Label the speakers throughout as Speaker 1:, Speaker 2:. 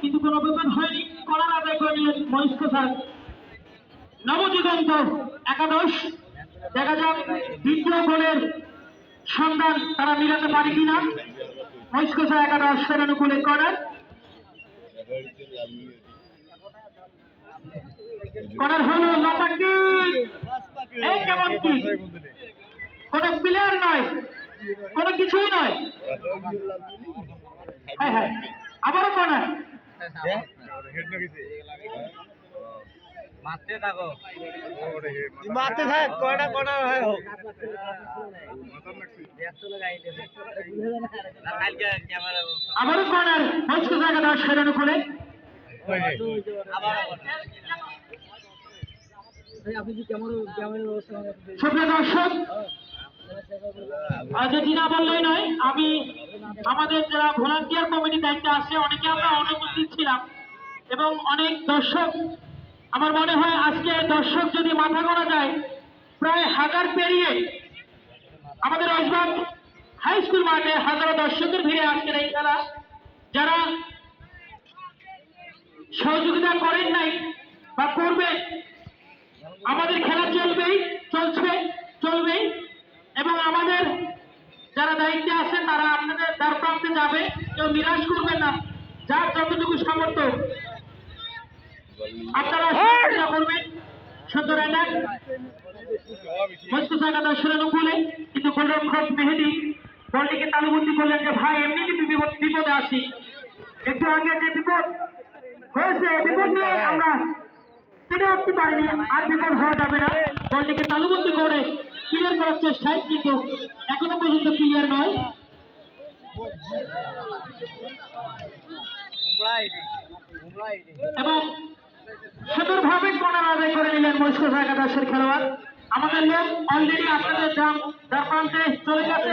Speaker 1: কিন্তু কোনো বিপদ হয়নি। করার আদায় করে নিলেন মহেশ স্যার। নবযুগান্ত একাদশ, দেখা যাক দ্বিতীয় গোলের সন্ধান তারা মিলাতে পারে কিনা। মহেশ স্যার একাদশ অনুকূলে করার করার হলো লম্বা কি এই কেমন কি কোন প্লেয়ার নয়, কোনো কিছুই নয়। হ্যাঁ হ্যাঁ, আবারও কর্নার।
Speaker 2: মারতে থাকো, মারতে থাক, কয়টা কর্নার হয় হোক।
Speaker 1: আবারও কর্নার মহেশ একাদশ সেরানো করে। সুপ্রিয় দর্শক, যদি না বললেই নয়, আমি আমাদের যারা ভলান্টিয়ার কমিটির দায়িত্বে আছে অনেকে আমরা অনুপস্থিত ছিলাম এবং অনেক দর্শক, আমার মনে হয় আজকে দর্শক যদি মাথা করা যায় প্রায় 1000 পেরিয়ে আমাদের ঐশবাগ হাই স্কুল মাঠে হাজারো দর্শকের ভিড়ে আজকের এই খেলা। যারা সহযোগিতা করেন নাই বা করবে, আমাদের খেলা চলবেই এবং আমাদের যারা দায়িত্বে আছে তারা আপনাদের দ্বার প্রান্তে যাবে, কেউ নিরাশ করবেন না। যার যতটুকু সামর্থ্য আপনারা চেষ্টা করবেন। সুন্দর একটা মস্ত জায়গা দর্শনের উপরে, কিন্তু গোলরক্ষক মেহেদি বলটিকে তালুবন্দি করলেন যে ভাই এমনি কিন্তু বিপদে আসি, একটু আগে যে বিপদ হয়েছে বিপদ নিয়ে আমরা কেটে উঠতে পারিনি, আর বিপদ হওয়া যাবে না। বলটিকে তালুবন্দি করে ক্লিয়ার করার চেষ্টায়, কিন্তু এখনো পর্যন্ত ক্লিয়ার নয়। এবং সুন্দরভাবে কর্নার আদায় করে নিলেন মহেশ একাদশের খেলোয়াড়। আমাদের লোক অলরেডি আপনাদের যার প্রান্তে চলে গেছে।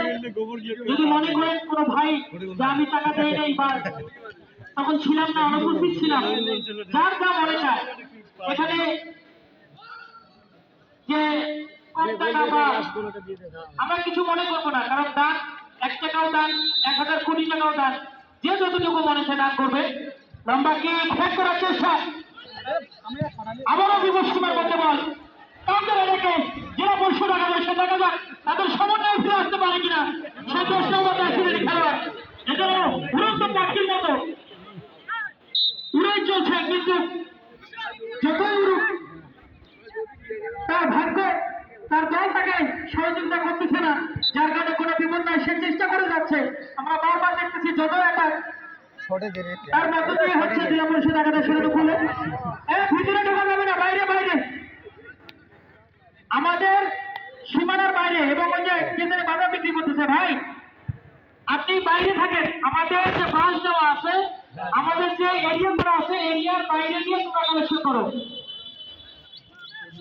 Speaker 1: যদি মনে করেন কোনো ভাই যে আমি টাকা দেয় নেই বা তখন ছিলাম না, অনুপস্থিত ছিলাম, যার যা মনে চায় এখানে যে কম টাকা বা আমরা কিছু মনে করবো না, কারণ দান 1 টাকাও দান, 1000 কোটি টাকাও দান, যে যতটুকু মনে চায় দান করবে। লম্বাকে ফেক করার চেষ্টা, আবারও বিপদ সীমার মধ্যে বল তাদের রেখে যারা বসে দেখা যাক তাদের সমন্বয় ফিরে আসতে পারে কিনা। সেই চেষ্টার মধ্যে আসলে খেলোয়াড় এটা উড়ন্ত পাখির মতো উড়াই চলছে, কিন্তু যতই উড়ুক তার ভাগ্য তার দল তাকে সহযোগিতা করতেছে না, যার কারণে কোনো বিপদ নাই, সে চেষ্টা করে যাচ্ছে। আমরা বারবার দেখতেছি যত একটা তার মধ্য দিয়ে হচ্ছে জেলা পরিষদ একাদশ শুরু করলে ভিতরে ঢোকা যাবে না, বাইরে বাইরে আমাদের সীমানার বাইরে, এবং ওই যে কেন্দ্রে বাধা বিক্রি করতেছে। ভাই আপনি বাইরে থাকেন, আমাদের যে বাস দেওয়া আছে, আমাদের যে এরিয়াগুলো আছে এরিয়ার বাইরে গিয়ে তোমরা কালেকশন করো,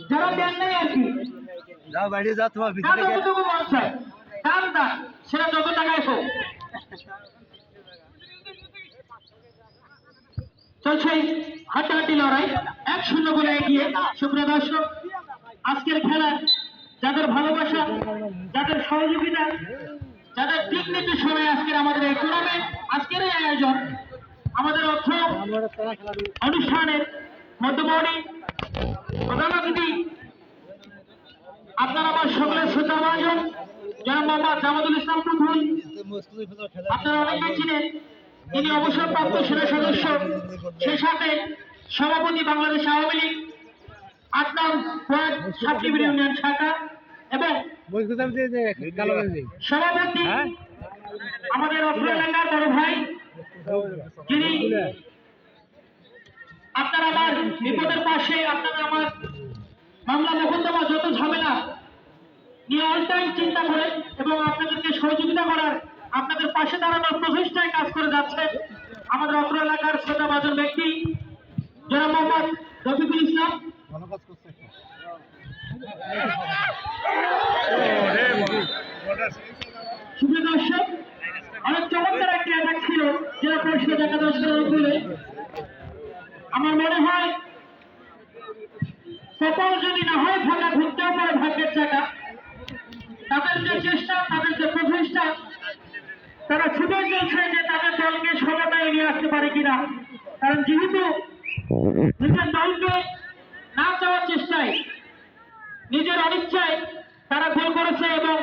Speaker 1: যারা দেন নাই আর কি,
Speaker 2: যাও বাইরে যাও, তোমার ভিতরে
Speaker 1: যতটুকু মন চায় দান সেটা যত টাকায় হোক। চলছে হাড্ডাহাড্ডি লড়াই, 1-0 গোলে এগিয়ে। সুপ্রিয় দর্শক, আজকের খেলা যাদের ভালোবাসা, যাদের সহযোগিতা, যাদের দিক নির্দেশনে আজকের আমাদের এই টুর্নামেন্ট, আজকের এই আয়োজন, আমাদের অর্থ অনুষ্ঠানের মধ্যমণি প্রধান অতিথি আপনার আমার সকলের শ্রদ্ধা ভাজন জনাব মোহাম্মদ জামাতুল ইসলাম টুটুল, আপনারা অনেকেই চিনেন, তিনি অবসরপ্রাপ্ত সেনা সদস্য, সেই সাথে সভাপতি বাংলাদেশ আওয়ামী লীগ 8 নং ওয়ার্ড সাবডিভিশন ইউনিয়ন শাখা, এবং সভাপতি আমাদের অত্র এলাকার বড় ভাই, যিনি আপনারা আমার বিপদের পাশে, আপনারা আমার মামলা মোকদ্দমা যত ঝামেলা নিয়ে অল টাইম চিন্তা করেন এবং আপনাদেরকে সহযোগিতা করার, আপনাদের পাশে দাঁড়ানোর প্রচেষ্টায় কাজ করে যাচ্ছে আমাদের অত্র এলাকার শ্রদ্ধাভাজন ব্যক্তি জনাব মোহাম্মদ রফিকুল ইসলাম। সুপ্রিয় দর্শক, অনেক চমৎকার একটি অ্যাটাক ছিল জেলা পরিষদ একাদশের অনুকূলে। আমার মনে হয় কপাল যদি না হয় ভাঙা, ঘুরতেও পারে ভাগ্যের চাকা। তাদের যে চেষ্টা, তাদের যে প্রচেষ্টা, তারা ছুটে চলছে যে তাদের দলকে সমাধানে নিয়ে আসতে পারে কিনা। কারণ যেহেতু নিজের দলকে না চাওয়ার চেষ্টায় নিজের অনিচ্ছায় তারা গোল করেছে এবং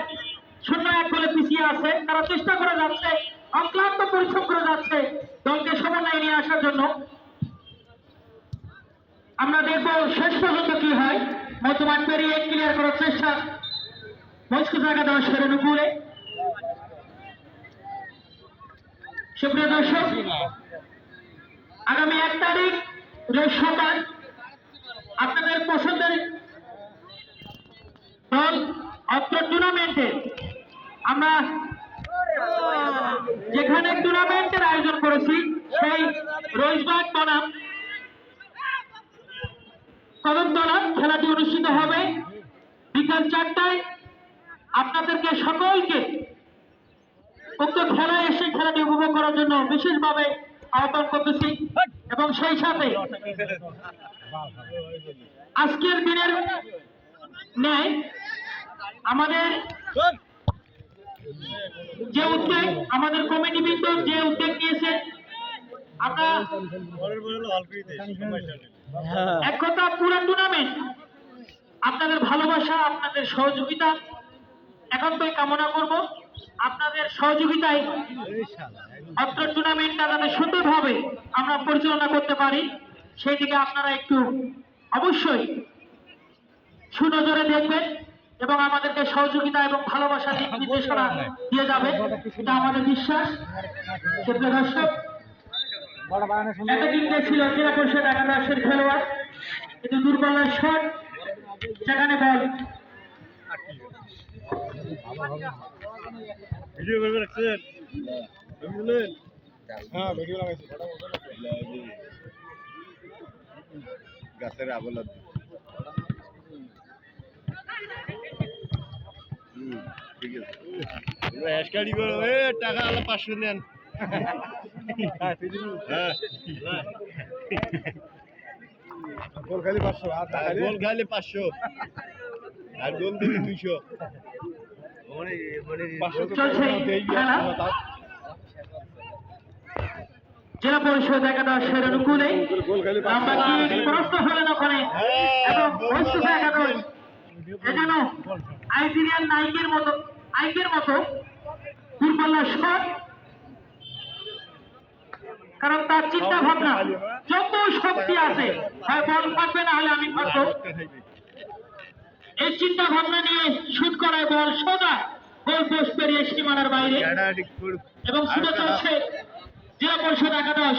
Speaker 1: 0-1 গোলে পিছিয়ে আছে, তারা চেষ্টা করে যাচ্ছে, অক্লান্ত পরিশ্রম করে যাচ্ছে দলকে সমন্বয়ে নিয়ে আসার জন্য। আমরা দেখব শেষ পর্যন্ত কি হয়। মধ্যমাঠ পেরিয়ে ক্লিয়ার করার চেষ্টা মস্কো জায়গা দর্শকের অনুকূলে। সুপ্রিয় দর্শক, আগামী 1 তারিখ রোজ সকাল আপনাদের পছন্দের দল অত্র টুর্নামেন্টে আমরা যেখানে টুর্নামেন্টের আয়োজন করেছি সেই রোজবাগ বনাম কদমতলা খেলাটি অনুষ্ঠিত হবে বিকাল 4টায়। আপনাদেরকে সকলকে উক্ত খেলায় এসে খেলাটি উপভোগ করার জন্য বিশেষভাবে আহ্বান করতেছি এবং সেই সাথে আজকের দিনের ন্যায় আমাদের যে উদ্যোগ, আমাদের কমিটিবৃন্দ যে উদ্যোগ নিয়েছে, আমরা এক কথা পুরো টুর্নামেন্ট আপনাদের ভালোবাসা, আপনাদের সহযোগিতা একান্তই কামনা করব। আপনাদের সহযোগিতায় অত্র টুর্নামেন্টটা যাতে সুন্দরভাবে আমরা পরিচালনা করতে পারি সেই দিকে আপনারা একটু অবশ্যই সুনজরে দেখবেন এবং আমাদেরকে সহযোগিতা এবং ভালোবাসা দিক নির্দেশনা দিয়ে যাবেন, এটা আমাদের বিশ্বাস। সুপ্রিয় দর্শক, এতদিন ছিল জেলা পরিষদ একাদশের খেলোয়াড়, কিন্তু দুর্বলের শট, সেখানে বল
Speaker 2: ভিডিও করে রাখছেন, বুঝলেন? হ্যাঁ, ভিডিও লাগাইছি। গাছের আবলা ঠিক আছে। হ্যাশ গাড়ি করো, টাকা আলা 500 নেন। গোল খালি 500, গোল খালি 500 আর গোল দিবি 200।
Speaker 1: চলছে খেলা জেলা পরিষদ একাদশের অনুকূলে। আমরা কি প্রস্তুত হলেন ওখানে এবং মস্কো একাদশ যেন আইজিরিয়ান আইকের মতো দূরপাল্লার শট, কারণ তার চিন্তা ভাবনা যত শক্তি আছে, হয় বল থাকবে না হলে আমি থাকবো, এই চিন্তা ভাবনা নিয়ে শুট করায় বল সোজা গোল পোস্ট পেরিয়ে সীমানার বাইরে এবং শুরু চলছে জেলা পরিষদ একাদশ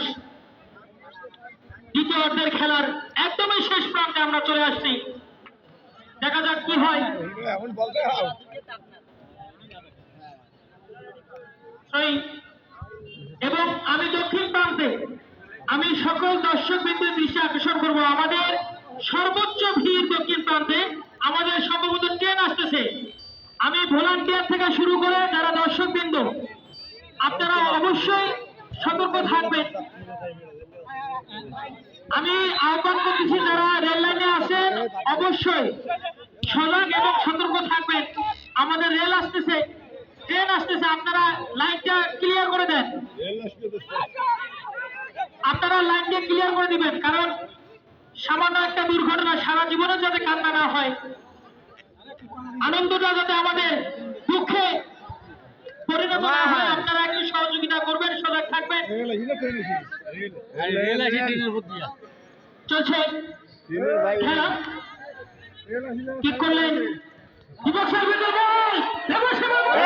Speaker 1: দ্বিতীয় অর্ধের খেলার একদমই শেষ প্রান্তে আমরা চলে আসছি। দেখা যাক কি হয়। এবং আমি দক্ষিণ প্রান্তে আমি সকল দর্শক বিন্দুর দৃষ্টি আকর্ষণ করবো। আমাদের সর্বোচ্চ ভিড় দক্ষিণ প্রান্তে, আমাদের সম্ভবত ট্রেন আসতেছে। আমি ভলান্টিয়ার থেকে শুরু করে যারা দর্শক বিন্দু, আপনারা অবশ্যই সতর্ক থাকবেন। আমি আহ্বান করতেছি যারা রেল লাইনে আছেন অবশ্যই সজাগ এবং সতর্ক থাকবেন। আমাদের রেল আসতেছে, ট্রেন আসতেছে, আপনারা লাইনটা ক্লিয়ার করে দেন। আপনারা লাইনটা ক্লিয়ার করে দিবেন, কারণ সামান্য একটা দুর্ঘটনা সারা জীবনে যাতে কান্না না হয়, আনন্দটা যাতে আমাদের দুঃখে পরিণত না হয়, আপনারা একটু সহযোগিতা করবেন, সজাগ থাকবেন। চলছে খেলা, কি করলেন দিবসের ভিতরে বল, দিবসের ভিতরে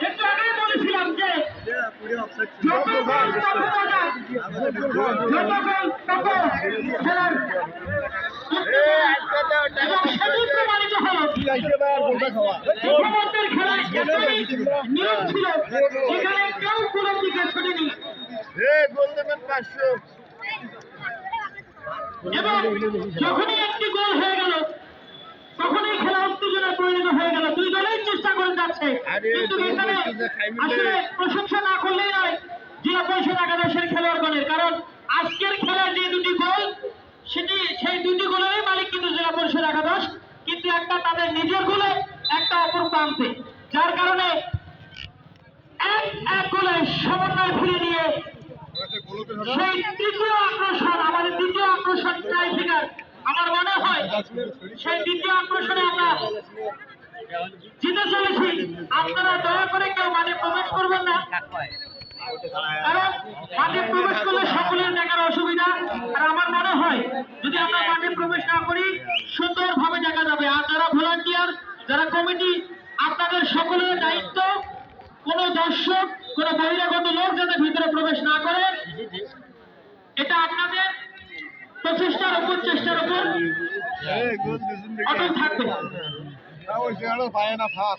Speaker 1: একটু আগেই বলেছিলাম যে যত গোল তত মজা, যত গোল তত খেলার এবং সেদিন প্রমাণিত হল প্রথমার্ধের খেলায় এতই নিয়ম ছিল যেখানে কেউ কোনো দিকে ছুটেনি এবং যখনই একটি গোল হয়ে গেল তখনই খেলা উত্তেজনায় পরিণত হয়ে গেল। দুই দলেই চেষ্টা করে যাচ্ছে, কিন্তু এখানে আসলে প্রশংসা না করলেই নয় জেলা পরিষদ একাদশের খেলোয়াড়গণের, কারণ আজকের খেলায় যে দুটি গোল সেই দুটি গোলেরই মালিক কিন্তু জেলা পরিষদ একাদশ, কিন্তু একটা তাদের নিজের গোলে একটা অপর প্রান্তে, যার কারণে এক এক গোলে সমন্বয় ফিরে নিয়ে সেই দ্বিতীয় আকর্ষণ, আমাদের দ্বিতীয় আকর্ষণ ট্রাই ফিগার, আমার মনে হয় সেই দ্বিতীয় আকর্ষণে আমরা জিতে চলেছি। আপনারা দয়া করে কেউ মাঠে প্রবেশ করবেন না, কারণ মাঠে প্রবেশ করলে সকলের দেখার অসুবিধা। আর আমার মনে হয় যদি আমরা মাঠে প্রবেশ না করি সুন্দরভাবে দেখা যাবে। আর যারা ভলান্টিয়ার, যারা কমিটি, আপনাদের সকলের দায়িত্ব কোন দর্শক, কোন বহিরাগত লোক যাতে ভিতরে প্রবেশ না করে, এটা আপনাদের প্রচেষ্টার উপর, চেষ্টার উপর অটল থাকবে।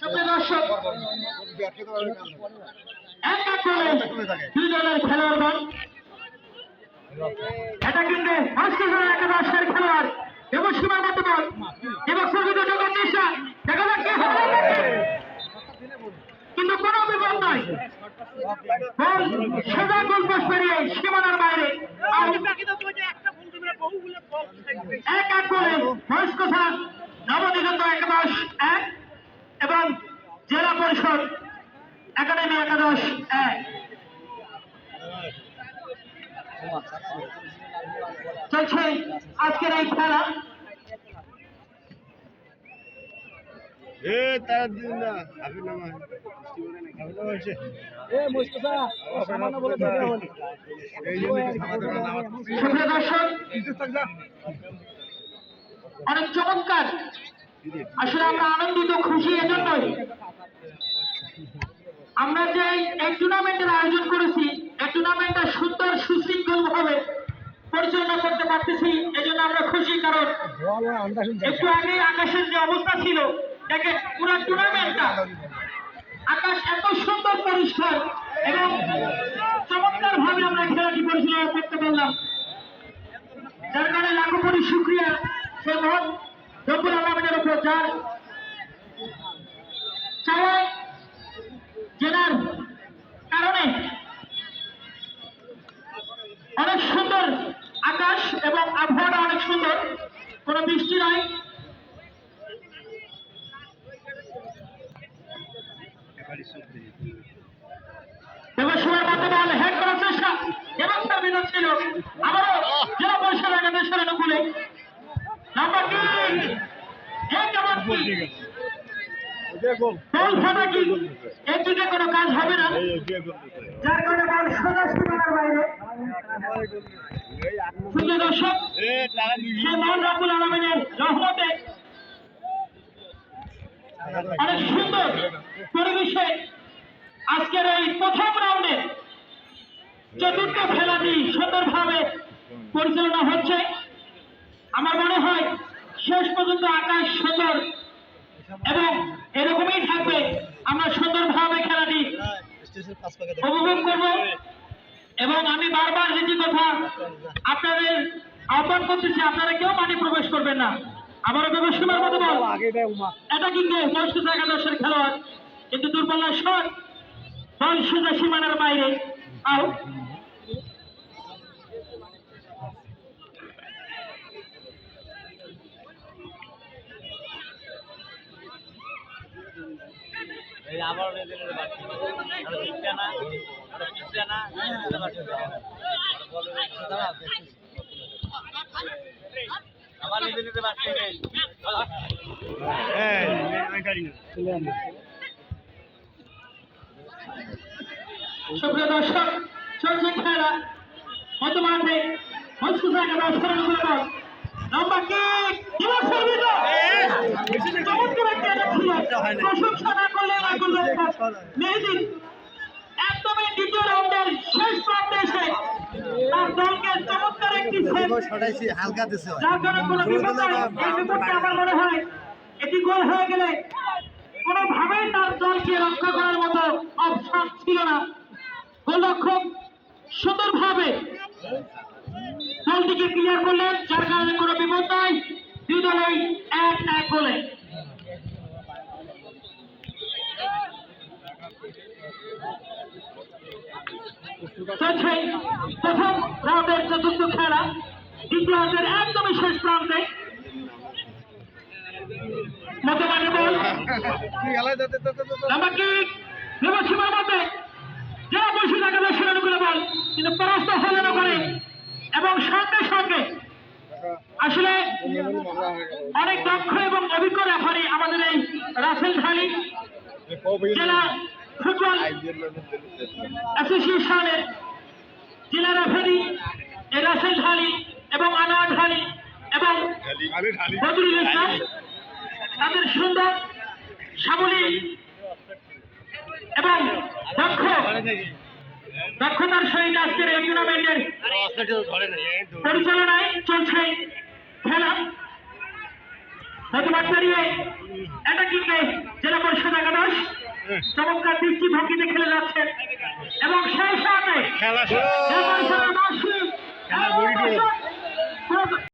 Speaker 1: সুপ্রিয় দর্শক, এক এক করে দুই দলের খেলোয়াড়গণ, এটা কিন্তু সংস্কৃতির একাদশের খেলোয়াড় দেবসীমার মতো বল এবং সর্বিত জগৎ চেষ্টা দেখা যাক কি হবে, কিন্তু কোনো বিপদ নয়। বল সোজা গোলপোস্ট পেরিয়ে সীমানার বাইরে এক এক করে মহেশকোষা নবদিগন্ত একাদশ 1 এবং জেলা পরিষদ একাডেমি একাদশ 1। চলছে আজকের এই খেলা। সুপ্রিয় দর্শক, অনেক চমৎকার, আসলে আমরা আনন্দিত, খুশি এজন্যই আমরা যে এই টুর্নামেন্টের আয়োজন করেছি, এই টুর্নামেন্টটা সুন্দর সুশৃঙ্খল ভাবে পরিচালনা করতে পারতেছি, এজন্য আমরা খুশি। কারণ একটু আগে আকাশের যে অবস্থা ছিল, দেখেন পুরো টুর্নামেন্টটা আকাশ এত সুন্দর পরিষ্কার এবং চমৎকার ভাবে আমরা খেলাটি পরিচালনা করতে পারলাম, যার কারণে লাখো কোটি শুকরিয়া সেই মহান রব্বুল আলামিনের উপর, যার চাওয়ায় জেলার কারণে অনেক সুন্দর আকাশ এবং আবহাওয়াটা অনেক সুন্দর, কোনো বৃষ্টি নয়। দেবসীমার মধ্যে বল হেড করার চেষ্টা এবং তার বিরোধ ছিল আবারও জেলা পরিষদ একাদশের অনুকূলে নাম্বার 3 বল ফাটা কি একদিকে কোনো কাজ হবে না, যার কারণে বল সোজা সীমানার বাইরে। প্রিয় দর্শক, সেই মহান রব্বুল আলামিনের রহমতে অনেক সুন্দর পরিবেশে আজকের এই প্রথম রাউন্ডে চতুর্থ খেলাটি সুন্দরভাবে পরিচালনা হচ্ছে। আমার মনে হয় শেষ পর্যন্ত আকাশ সুন্দর এবং এরকমই থাকবে, আমরা সুন্দরভাবে খেলাটি উপভোগ করব। এবং আমি বারবার যেটি কথা আপনাদের আহ্বান করতেছি, আপনারা কেউ মাঠে প্রবেশ করবেন না। আবারও দেবসীমার মতো বল, এটা কিন্তু মহেশকোষা একাদশের খেলোয়াড়, কিন্তু দূরপাল্লার শট, বল সোজা সীমানার বাইরে, আউট। সুপ্রিয় দর্শক, চলছে খেলা বর্তমানে মহেশকোষা একাদশের অনুকূলে বল লম্বা কিক এবং সর্বিত চমৎকার একটা আঘাত ছিল, প্রশংসা না করলে না করলে মেহেদী একদমই দ্বিতীয় রাউন্ডের শেষ প্রান্তে এসে তার দলকে চমৎকার একটি সেভ, যার কারণে কোনো বিপদ নাই। এই বিপদটা আমার মনে হয় এটি গোল হয়ে গেলে কোনোভাবেই তার দলকে রক্ষা করার মতো অপশন ছিল না। গোলরক্ষক সুন্দরভাবে দলটিকে ক্লিয়ার করলেন, যার কারণে কোনো বিপদ নাই, দুই দলেই 1-1 গোলে। চলছে প্রথম রাউন্ডের চতুর্থ খেলা, দ্বিতীয়ার্ধের একদমই শেষ প্রান্তে। মধ্যমাঠে বল আমাকে বিমর্ষিমার মধ্যে যারা বসে থাকা দর্শন অনুকূলে বল কিন্তু পরাস্ত হলেন করে এবং সঙ্গে সঙ্গে আসলে অনেক দক্ষ এবং অভিজ্ঞ রেফারি আমাদের এই রাসেল ঢালি জেলা ফুটবল অ্যাসোসিয়েশনের জেলা রেফারি এই রাসেল ঢালি এবং আনোয়ার ঢালি এবং বদরুল ইসলাম তাদের সুন্দর সাবলীল এবং দক্ষতার সহিত আজকের এই টুর্নামেন্টের পরিচালনায় চলছে খেলা প্রতিবাদ দাঁড়িয়ে অ্যাটাকিংয়ে জেলা পরিষদ একাদশ চমৎকার দৃষ্টিভঙ্গিতে খেলে যাচ্ছে এবং সেই সাথে
Speaker 2: খেলা
Speaker 1: জেলা পরিষদের